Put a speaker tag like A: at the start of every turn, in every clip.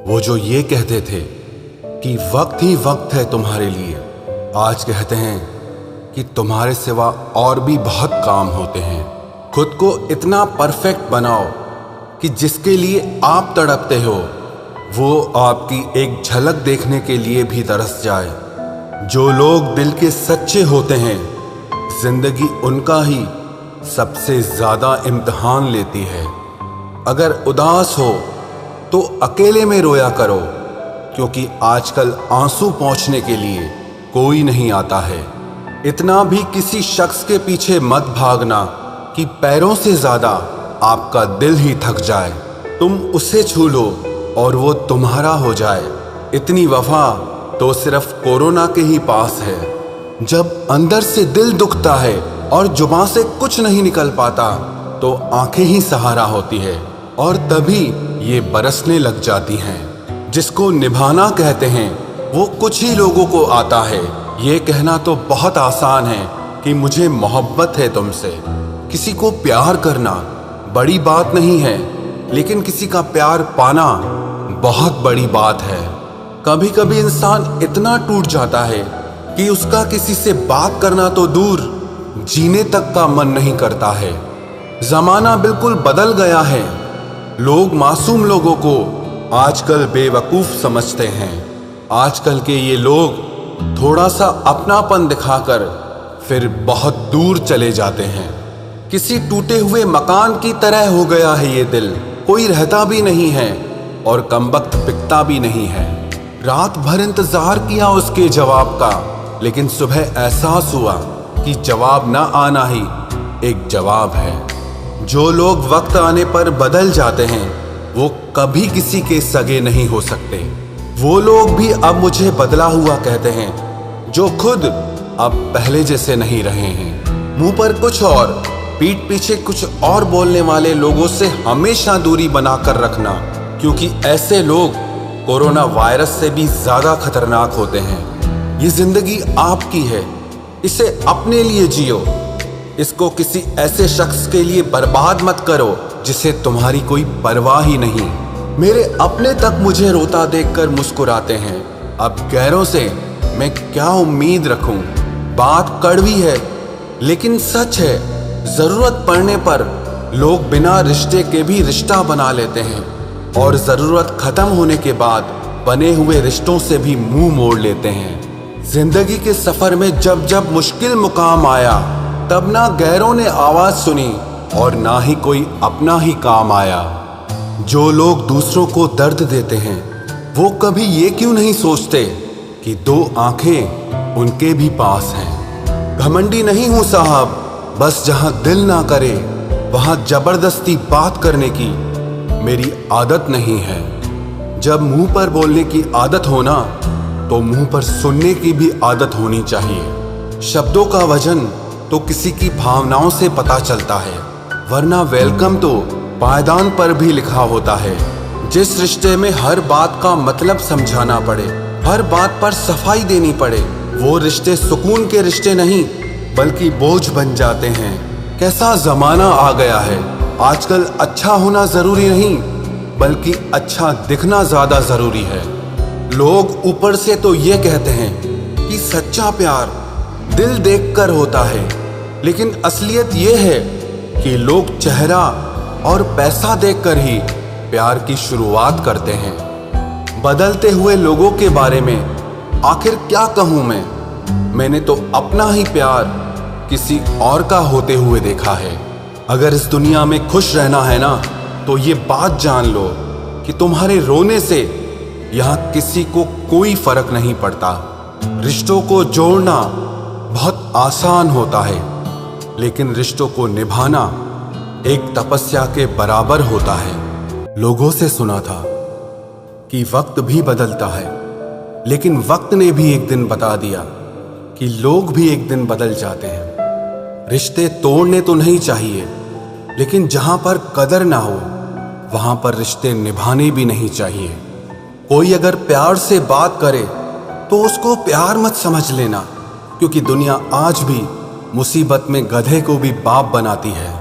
A: वो जो ये कहते थे कि वक्त ही वक्त है तुम्हारे लिए, आज कहते हैं कि तुम्हारे सिवा और भी बहुत काम होते हैं। खुद को इतना परफेक्ट बनाओ कि जिसके लिए आप तड़पते हो वो आपकी एक झलक देखने के लिए भी तरस जाए। जो लोग दिल के सच्चे होते हैं, जिंदगी उनका ही सबसे ज्यादा इम्तिहान लेती है। अगर उदास हो तो अकेले में रोया करो, क्योंकि आजकल आंसू पोंछने के लिए कोई नहीं आता है। इतना भी किसी शख्स के पीछे मत भागना कि पैरों से ज्यादा आपका दिल ही थक जाए। तुम उसे छू लो और वो तुम्हारा हो जाए। इतनी वफा तो सिर्फ कोरोना के ही पास है। जब अंदर से दिल दुखता है और जुबान से कुछ नहीं निकल पाता तो आंखें ही सहारा होती है, और तभी ये बरसने लग जाती हैं। जिसको निभाना कहते हैं वो कुछ ही लोगों को आता है। ये कहना तो बहुत आसान है कि मुझे मोहब्बत है तुमसे। किसी को प्यार करना बड़ी बात नहीं है, लेकिन किसी का प्यार पाना बहुत बड़ी बात है। कभी कभी इंसान इतना टूट जाता है कि उसका किसी से बात करना तो दूर, जीने तक का मन नहीं करता है। जमाना बिल्कुल बदल गया है। लोग मासूम लोगों को आजकल बेवकूफ समझते हैं। आजकल के ये लोग थोड़ा सा अपनापन दिखाकर फिर बहुत दूर चले जाते हैं। किसी टूटे हुए मकान की तरह हो गया है ये दिल। कोई रहता भी नहीं है और कमबख्त बिकता भी नहीं है। रात भर इंतजार किया उसके जवाब का, लेकिन सुबह एहसास हुआ कि जवाब ना आना ही एक जवाब है। जो लोग वक्त आने पर बदल जाते हैं वो कभी किसी के सगे नहीं हो सकते। वो लोग भी अब मुझे बदला हुआ कहते हैं, जो खुद अब पहले जैसे नहीं रहे हैं। मुंह पर कुछ और पीठ पीछे कुछ और बोलने वाले लोगों से हमेशा दूरी बनाकर रखना, क्योंकि ऐसे लोग कोरोना वायरस से भी ज्यादा खतरनाक होते हैं। ये जिंदगी आपकी है, इसे अपने लिए जियो। इसको किसी ऐसे शख्स के लिए बर्बाद मत करो जिसे तुम्हारी कोई परवाह ही नहीं। मेरे अपने तक मुझे रोता देखकर मुस्कुराते हैं। अब गैरों से मैं क्या उम्मीद रखूं? बात कड़वी है लेकिन सच है। जरूरत पड़ने पर लोग बिना रिश्ते के भी रिश्ता बना लेते हैं, और जरूरत खत्म होने के बाद बने हुए रिश्तों से भी मुंह मोड़ लेते हैं। जिंदगी के सफर में जब जब मुश्किल मुकाम आया, तब ना गैरों ने आवाज सुनी और ना ही कोई अपना ही काम आया। जो लोग दूसरों को दर्द देते हैं वो कभी ये क्यों नहीं सोचते कि दो आंखें उनके भी पास हैं। घमंडी नहीं हूं साहब, बस जहां दिल ना करे वहां जबरदस्ती बात करने की मेरी आदत नहीं है। जब मुंह पर बोलने की आदत हो ना, तो मुंह पर सुनने की भी आदत होनी चाहिए। शब्दों का वजन तो किसी की भावनाओं से पता चलता है, वरना वेलकम तो पायदान पर भी लिखा होता है। जिस रिश्ते में हर बात का मतलब समझाना पड़े, हर बात पर सफाई देनी पड़े, वो रिश्ते सुकून के रिश्ते नहीं बल्कि बोझ बन जाते हैं। कैसा जमाना आ गया है। आजकल अच्छा होना जरूरी नहीं बल्कि अच्छा दिखना ज्यादा जरूरी है। लोग ऊपर से तो ये कहते हैं कि सच्चा प्यार दिल देखकर होता है, लेकिन असलियत ये है कि लोग चेहरा और पैसा देखकर ही प्यार की शुरुआत करते हैं। बदलते हुए लोगों के बारे में आखिर क्या कहूँ मैं? मैंने तो अपना ही प्यार किसी और का होते हुए देखा है। अगर इस दुनिया में खुश रहना है ना, तो ये बात जान लो कि तुम्हारे रोने से यहाँ किसी को कोई फर्क नहीं पड़ता। रिश्तों को जोड़ना बहुत आसान होता है, लेकिन रिश्तों को निभाना एक तपस्या के बराबर होता है। लोगों से सुना था कि वक्त भी बदलता है, लेकिन वक्त ने भी एक दिन बता दिया कि लोग भी एक दिन बदल जाते हैं। रिश्ते तोड़ने तो नहीं चाहिए, लेकिन जहां पर कदर ना हो वहां पर रिश्ते निभाने भी नहीं चाहिए। कोई अगर प्यार से बात करे तो उसको प्यार मत समझ लेना, क्योंकि दुनिया आज भी मुसीबत में गधे को भी बाप बनाती है।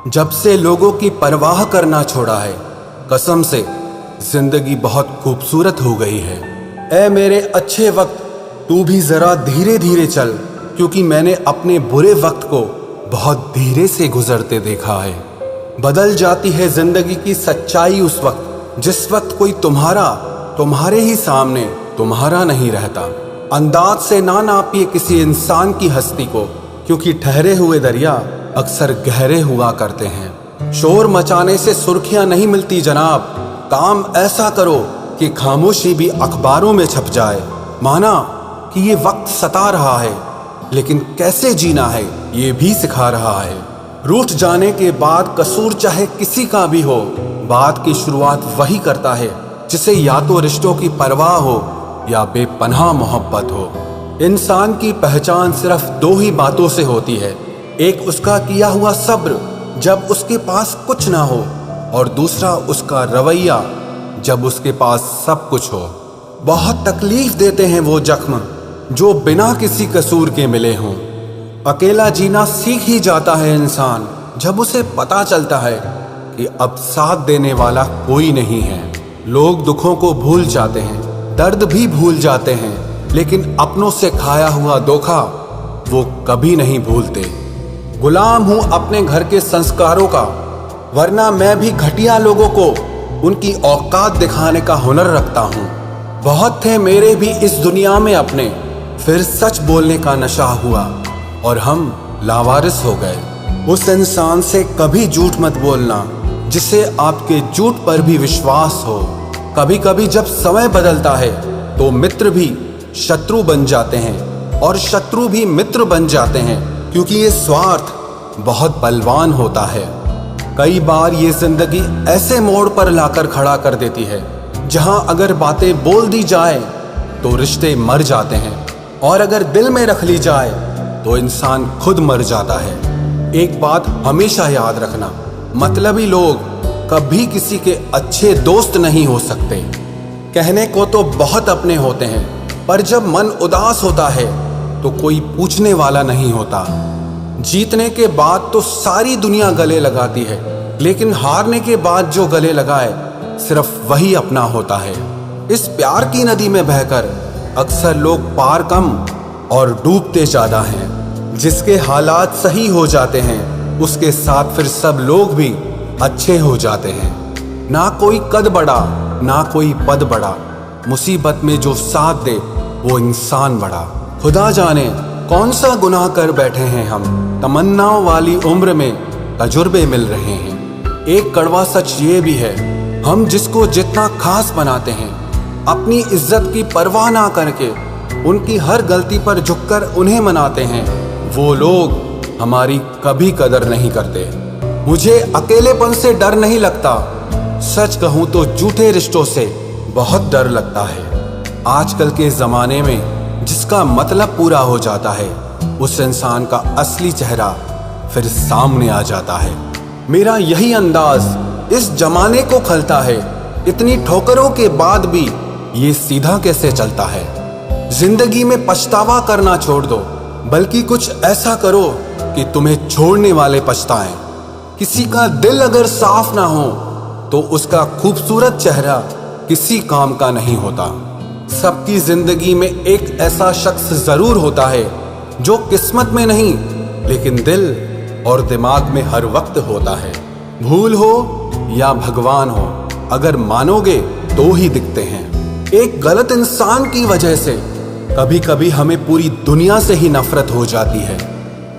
A: जब से लोगों की परवाह करना छोड़ा है, कसम से जिंदगी बहुत खूबसूरत हो गई है। ऐ मेरे अच्छे वक्त, तू भी जरा धीरे धीरे चल, क्योंकि मैंने अपने बुरे वक्त को बहुत धीरे से गुजरते देखा है। बदल जाती है जिंदगी की सच्चाई उस वक्त जिस वक्त कोई तुम्हारे ही सामने तुम्हारा नहीं रहता। अंदाज से ना नापिए किसी इंसान की हस्ती को, क्योंकि ठहरे हुए दरिया अक्सर गहरे हुआ करते हैं। शोर मचाने से सुर्खियां नहीं मिलती जनाब, काम ऐसा करो कि खामोशी भी अखबारों में छप जाए। माना कि ये वक्त सता रहा है, लेकिन कैसे जीना है ये भी सिखा रहा है। रूठ जाने के बाद कसूर चाहे किसी का भी हो, बात की शुरुआत वही करता है जिसे या तो रिश्तों की परवाह हो या बेपनाह मोहब्बत हो। इंसान की पहचान सिर्फ दो ही बातों से होती है, एक उसका किया हुआ सब्र जब उसके पास कुछ ना हो, और दूसरा उसका रवैया जब उसके पास सब कुछ हो। बहुत तकलीफ देते हैं वो जख्म जो बिना किसी कसूर के मिले हों। अकेला जीना सीख ही जाता है इंसान जब उसे पता चलता है कि अब साथ देने वाला कोई नहीं है। लोग दुखों को भूल जाते हैं, दर्द भी भूल जाते हैं, लेकिन अपनों से खाया हुआ धोखा वो कभी नहीं भूलते। गुलाम हूं अपने घर के संस्कारों का, वरना मैं भी घटिया लोगों को उनकी औकात दिखाने का हुनर रखता हूं। बहुत थे मेरे भी इस दुनिया में अपने, फिर सच बोलने का नशा हुआ और हम लावारिस हो गए। उस इंसान से कभी झूठ मत बोलना जिसे आपके झूठ पर भी विश्वास हो। कभी कभी जब समय बदलता है तो मित्र भी शत्रु बन जाते हैं और शत्रु भी मित्र बन जाते हैं, क्योंकि ये स्वार्थ बहुत बलवान होता है। कई बार ये जिंदगी ऐसे मोड़ पर लाकर खड़ा कर देती है जहां अगर बातें बोल दी जाए तो रिश्ते मर जाते हैं, और अगर दिल में रख ली जाए तो इंसान खुद मर जाता है। एक बात हमेशा याद रखना, मतलबी लोग कभी किसी के अच्छे दोस्त नहीं हो सकते। कहने को तो बहुत अपने होते हैं, पर जब मन उदास होता है तो कोई पूछने वाला नहीं होता। जीतने के बाद तो सारी दुनिया गले लगाती है, लेकिन हारने के बाद जो गले लगाए सिर्फ वही अपना होता है। इस प्यार की नदी में बहकर अक्सर लोग पार कम और डूबते ज्यादा हैं। जिसके हालात सही हो जाते हैं उसके साथ फिर सब लोग भी अच्छे हो जाते हैं। ना कोई कद बड़ा ना कोई पद बड़ा, मुसीबत में जो साथ दे वो इंसान बड़ा। खुदा जाने कौन सा गुनाह कर बैठे हैं हम, तमन्नाओं वाली उम्र में तजुर्बे मिल रहे हैं। एक कड़वा सच ये भी है, हम जिसको जितना खास बनाते हैं, अपनी इज्जत की परवाह ना करके उनकी हर गलती पर झुककर उन्हें मनाते हैं, वो लोग हमारी कभी कदर नहीं करते। मुझे अकेलेपन से डर नहीं लगता, सच कहूं तो झूठे रिश्तों से बहुत डर लगता है। आजकल के जमाने में जिसका मतलब पूरा हो जाता है, उस इंसान का असली चेहरा फिर सामने आ जाता है। मेरा यही अंदाज इस जमाने को खलता है, इतनी ठोकरों के बाद भी ये सीधा कैसे चलता है। जिंदगी में पछतावा करना छोड़ दो, बल्कि कुछ ऐसा करो कि तुम्हें छोड़ने वाले पछताएं। किसी का दिल अगर साफ ना हो तो उसका खूबसूरत चेहरा किसी काम का नहीं होता। सबकी जिंदगी में एक ऐसा शख्स जरूर होता है जो किस्मत में नहीं लेकिन दिल और दिमाग में हर वक्त होता है। भूल हो या भगवान हो, अगर मानोगे तो ही दिखते हैं। एक गलत इंसान की वजह से कभी कभी हमें पूरी दुनिया से ही नफरत हो जाती है।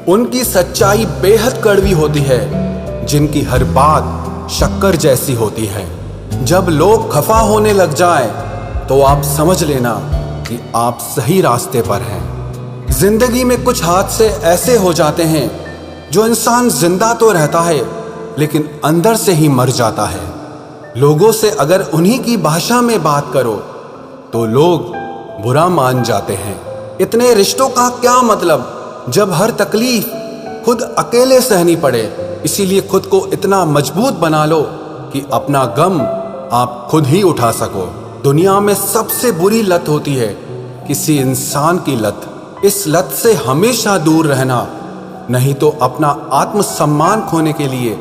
A: उनकी सच्चाई बेहद कड़वी होती है, जिनकी हर बात शक्कर जैसी होती है। जब लोग खफा होने लग जाए तो आप समझ लेना कि आप सही रास्ते पर हैं। जिंदगी में कुछ हादसे ऐसे हो जाते हैं जो इंसान जिंदा तो रहता है लेकिन अंदर से ही मर जाता है। लोगों से अगर उन्हीं की भाषा में बात करो तो लोग बुरा मान जाते हैं। इतने रिश्तों का क्या मतलब जब हर तकलीफ खुद अकेले सहनी पड़े। इसीलिए खुद को इतना मजबूत बना लो कि अपना गम आप खुद ही उठा सको। दुनिया में सबसे बुरी लत होती है किसी इंसान की लत। इस लत से हमेशा दूर रहना, नहीं तो अपना आत्मसम्मान खोने के लिए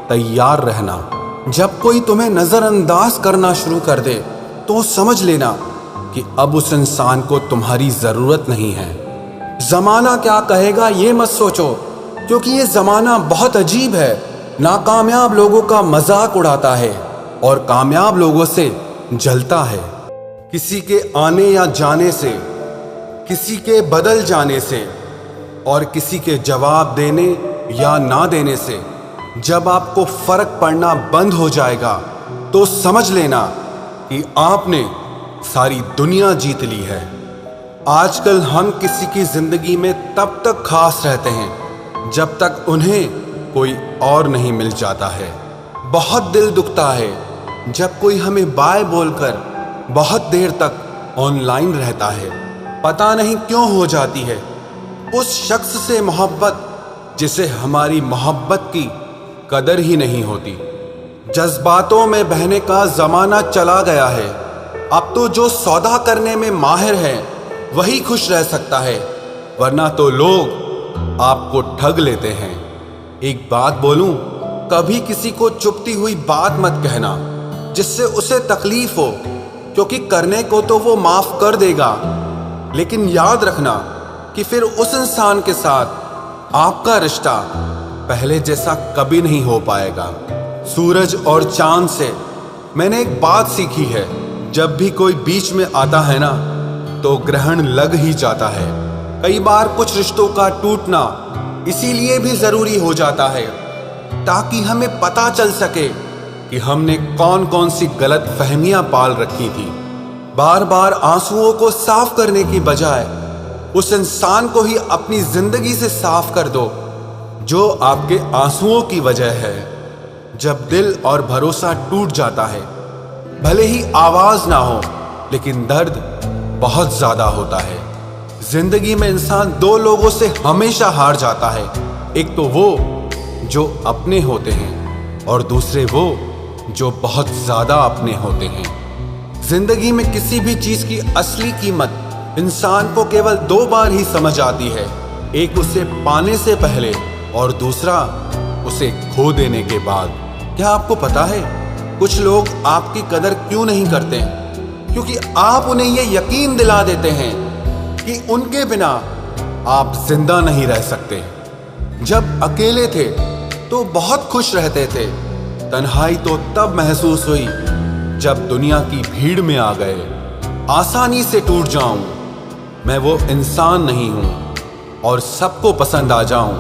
A: तैयार रहना। जब कोई तुम्हें नजरअंदाज करना शुरू कर दे तो समझ लेना कि अब उस इंसान को तुम्हारी जरूरत नहीं है। जमाना क्या कहेगा ये मत सोचो, क्योंकि ये जमाना बहुत अजीब है। नाकामयाब लोगों का मजाक उड़ाता है और कामयाब लोगों से जलता है। किसी के आने या जाने से, किसी के बदल जाने से और किसी के जवाब देने या ना देने से जब आपको फर्क पड़ना बंद हो जाएगा तो समझ लेना कि आपने सारी दुनिया जीत ली है। आजकल हम किसी की जिंदगी में तब तक खास रहते हैं जब तक उन्हें कोई और नहीं मिल जाता है। बहुत दिल दुखता है जब कोई हमें बाय बोलकर बहुत देर तक ऑनलाइन रहता है। पता नहीं क्यों हो जाती है उस शख्स से मोहब्बत जिसे हमारी मोहब्बत की कदर ही नहीं होती। जज्बातों में बहने का जमाना चला गया है। अब तो जो सौदा करने में माहिर है वही खुश रह सकता है, वरना तो लोग आपको ठग लेते हैं। एक बात बोलूं, कभी किसी को चुभती हुई बात मत कहना जिससे उसे तकलीफ हो, क्योंकि करने को तो वो माफ कर देगा, लेकिन याद रखना कि फिर उस इंसान के साथ आपका रिश्ता पहले जैसा कभी नहीं हो पाएगा। सूरज और चांद से मैंने एक बात सीखी है, जब भी कोई बीच में आता है ना तो ग्रहण लग ही जाता है। कई बार कुछ रिश्तों का टूटना इसीलिए भी जरूरी हो जाता है ताकि हमें पता चल सके कि हमने कौन कौन सी गलत फहमियां पाल रखी थी। बार बार आंसुओं को साफ करने की बजाय उस इंसान को ही अपनी जिंदगी से साफ कर दो जो आपके आंसुओं की वजह है। जब दिल और भरोसा टूट जाता है, भले ही आवाज ना हो लेकिन दर्द बहुत ज्यादा होता है। जिंदगी में इंसान दो लोगों से हमेशा हार जाता है, एक तो वो जो अपने होते हैं और दूसरे वो जो बहुत ज्यादा अपने होते हैं। जिंदगी में किसी भी चीज की असली कीमत इंसान को केवल दो बार ही समझ आती है, एक उसे पाने से पहले और दूसरा उसे खो देने के बाद। क्या आपको पता है कुछ लोग आपकी कदर क्यों नहीं करते? क्योंकि आप उन्हें यह यकीन दिला देते हैं कि उनके बिना आप जिंदा नहीं रह सकते। जब अकेले थे तो बहुत खुश रहते थे, तन्हाई तो तब महसूस हुई जब दुनिया की भीड़ में आ गए। आसानी से टूट जाऊं, मैं वो इंसान नहीं हूं और सबको पसंद आ जाऊं,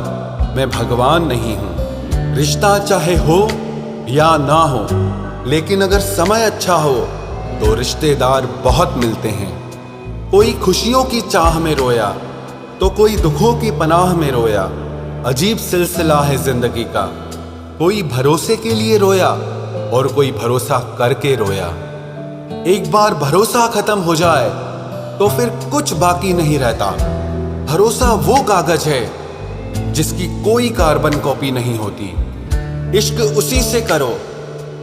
A: मैं भगवान नहीं हूं। रिश्ता चाहे हो या ना हो, लेकिन अगर समय अच्छा हो तो रिश्तेदार बहुत मिलते हैं। कोई खुशियों की चाह में रोया तो कोई दुखों की पनाह में रोया। अजीब सिलसिला है जिंदगी का, कोई भरोसे के लिए रोया और कोई भरोसा करके रोया। एक बार भरोसा खत्म हो जाए तो फिर कुछ बाकी नहीं रहता। भरोसा वो कागज है जिसकी कोई कार्बन कॉपी नहीं होती। इश्क उसी से करो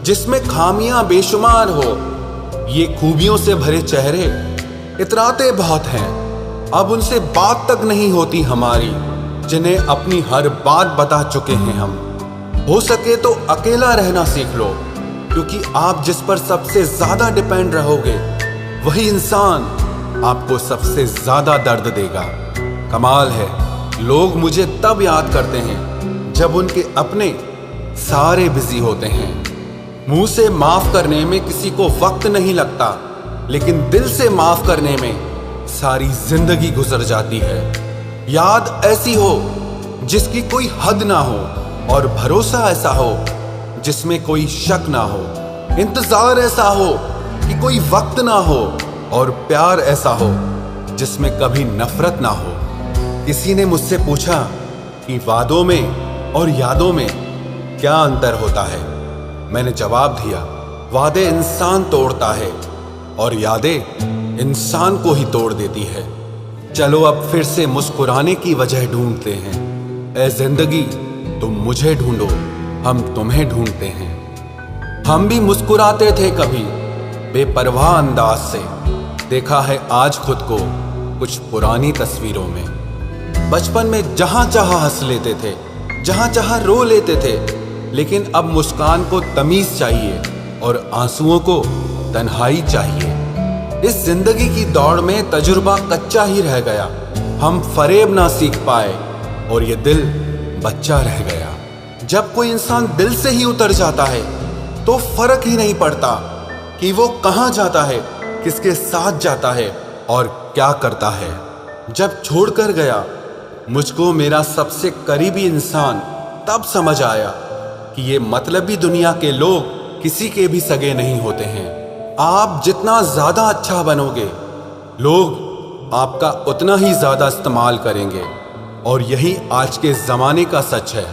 A: जिसमें खामियां बेशुमार हो। ये खूबियों से भरे चेहरे इतराते बहुत हैं, अब उनसे बात तक नहीं होती हमारी, जिन्हें अपनी हर बात बता चुके हैं हम। हो सके तो अकेला रहना सीख लो, क्योंकि आप जिस पर सबसे ज्यादा डिपेंड रहोगे वही इंसान आपको सबसे ज्यादा दर्द देगा। कमाल है, लोग मुझे तब याद करते हैं जब उनके अपने सारे बिजी होते हैं। मुंह से माफ करने में किसी को वक्त नहीं लगता, लेकिन दिल से माफ करने में सारी जिंदगी गुजर जाती है। याद ऐसी हो जिसकी कोई हद ना हो और भरोसा ऐसा हो जिसमें कोई शक ना हो। इंतजार ऐसा हो कि कोई वक्त ना हो और प्यार ऐसा हो जिसमें कभी नफरत ना हो। किसी ने मुझसे पूछा कि वादों में और यादों में क्या अंतर होता है। मैंने जवाब दिया, वादे इंसान तोड़ता है और यादें इंसान को ही तोड़ देती है। चलो अब फिर से मुस्कुराने की वजह ढूंढते हैं। ऐ जिंदगी तुम मुझे ढूंढो, हम तुम्हें ढूंढते हैं। हम भी मुस्कुराते थे कभी बेपरवाह अंदाज से, देखा है आज खुद को कुछ पुरानी तस्वीरों में। बचपन में जहां चाहा हंस लेते थे, जहां चाहा रो लेते थे, लेकिन अब मुस्कान को तमीज चाहिए और आंसुओं को तन्हाई चाहिए। इस जिंदगी की दौड़ में तजुर्बा कच्चा ही रह गया, हम फरेब ना सीख पाए और ये दिल बच्चा रह गया। जब कोई इंसान दिल से ही उतर जाता है तो फर्क ही नहीं पड़ता कि वो कहाँ जाता है, किसके साथ जाता है और क्या करता है। जब छोड़कर गया मुझको मेरा सबसे करीबी इंसान, तब समझ आया कि ये मतलबी दुनिया के लोग किसी के भी सगे नहीं होते हैं। आप जितना ज्यादा अच्छा बनोगे, लोग आपका उतना ही ज्यादा इस्तेमाल करेंगे और यही आज के जमाने का सच है।